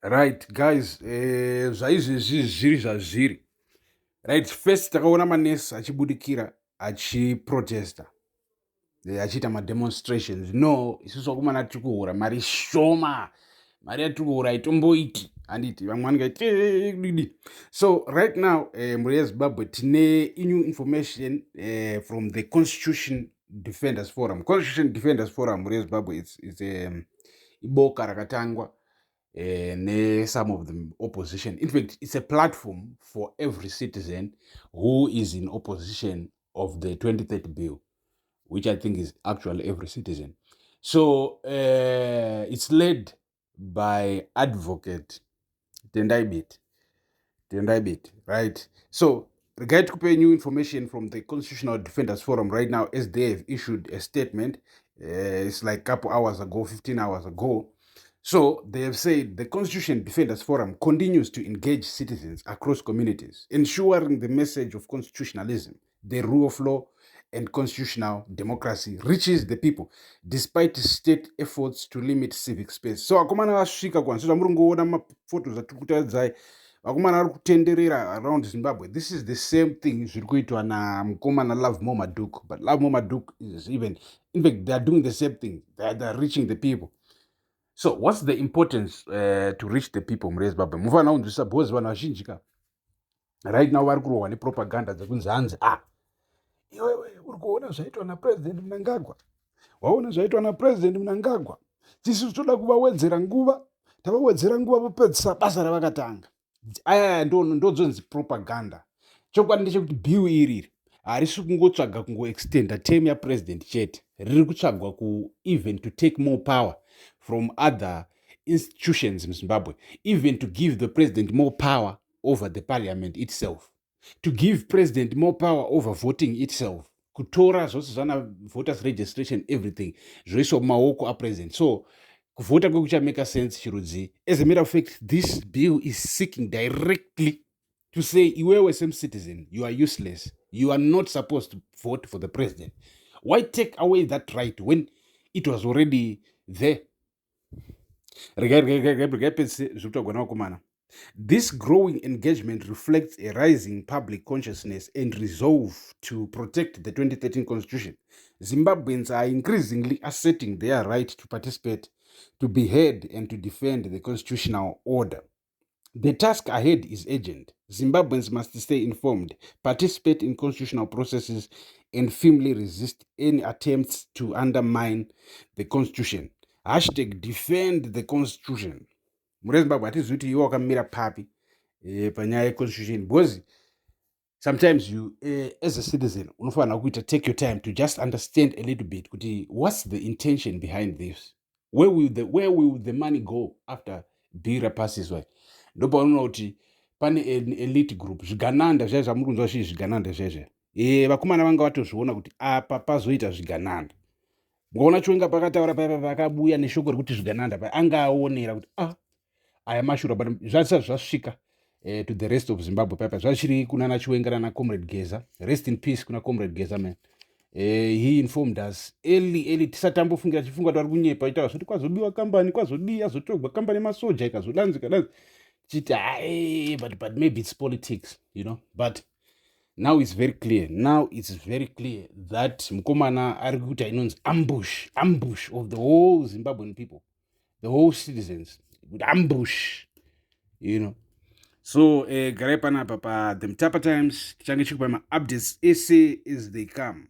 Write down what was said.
Right, guys, zvaizvezvi zviri zvazviri. Right, first takaona manesi achibudikira achiprotesta, achiita mademonstrations. No, isusu vakomana tiri kuhura mari shoma, mari yatiri kuhura haitomboiti, handiti vamwe vanikaiti. So right now mhuri yezimbabwe tine new information from the Constitution Defenders Forum. Constitution Defenders Forum mhuri yezimbabwe it's iboka rakatangwa some of the opposition. In fact, it's a platform for every citizen who is in opposition of the 2030 bill, which I think is actually every citizen. So it's led by advocate Tendai Bit, right? So regard to pay new information from the Constitutional Defenders Forum right now, as they have issued a statement, it's like a couple hours ago, 15 hours ago. So they have said the Constitution Defenders Forum continues to engage citizens across communities, ensuring the message of constitutionalism, the rule of law, and constitutional democracy reaches the people despite state efforts to limit civic space. So akomana vasvika kwanzira muri ngoona maphotos atiri kutaridzai vakomana vari kutenderera around Zimbabwe. This is the same thing zviri kuitwa namukomana Love Momaduk, but Love Momaduk is even, in fact, they are doing the same thing. They are reaching the people. So what's the importance to reach the people mhuri yezimbabwe? Mufana unzwisa bhozi vanhu vazhinji ka right now vari kurohwa nepropaganda dzekunzi hanzi iwewe uri kuona zvaitwa napresident Mnangagwa, waona zvaitwa napresident Mnangagwa, tisu toda kuvawedzera nguva, tavawedzera nguva vopedzisa basa ravakatanga. Aya ndodzonzi propaganda. Chokwadi ndechekuti bill iriri harisi kungotsvaga kungoextenda term yapresident chete, riri kutsvagwa even to take more power from other institutions in Zimbabwe, even to give the president more power over the parliament itself, to give president more power over voting itself, kutora zvose zvana voters registration, everything zvoiswa mumaoko apresident. So kuvhota kwekuchameka sense chirudzi. As a matter of fact, this bill is seeking directly to say, iwewe same citizen, you are useless, you are not supposed to vote for the president. Why take away that right when it was already there? This growing engagement reflects a rising public consciousness and resolve to protect the 2013 constitution. Zimbabweans are increasingly asserting their right to participate, to be heard, and to defend the constitutional order. The task ahead is urgent. Zimbabweans must stay informed, participate in constitutional processes, and firmly resist any attempts to undermine the constitution. #defend the constitution. Mhuri yezimbabwe hatizivi kuti iwe wakamira papi panyaya yeconstitution, because sometimes you as a citizen unofanira kuita take your time to just understand a little bit kuti what's the intention behind this, where will the money go after bill passes way. Ndopaunoona kuti pane elite group zvigananda zvai zvamuri kunzwa zvii zvigananda zvaizvo vakomana vanga vatozviona kuti apa pazoita zvigananda. Ngoona chiwenga pakataura paipa pakabuya neshoko rekuti zvigananda pa anga aonera kuti aya mashura, but zvasati zvasvika to the rest of Zimbabwe paipa zvachiri kunana chiwenga na comrade Geza. Rest in peace kuna comrade Geza, man. He informed us early tisati tambofungira chifunga kuti vari kunyepa itaura kuti kwazobiwa kambani, kwazodiya zotogwa kambani masoja ikazodanzika chiti but maybe it's politics, you know. But now it's very clear that mukomana ari kuita inonzi ambush of the whole Zimbabwean people, the whole citizens, with ambush, you know. So garai panapa pa the Mtapa Times, tichange chikupa ma updates ese as they come.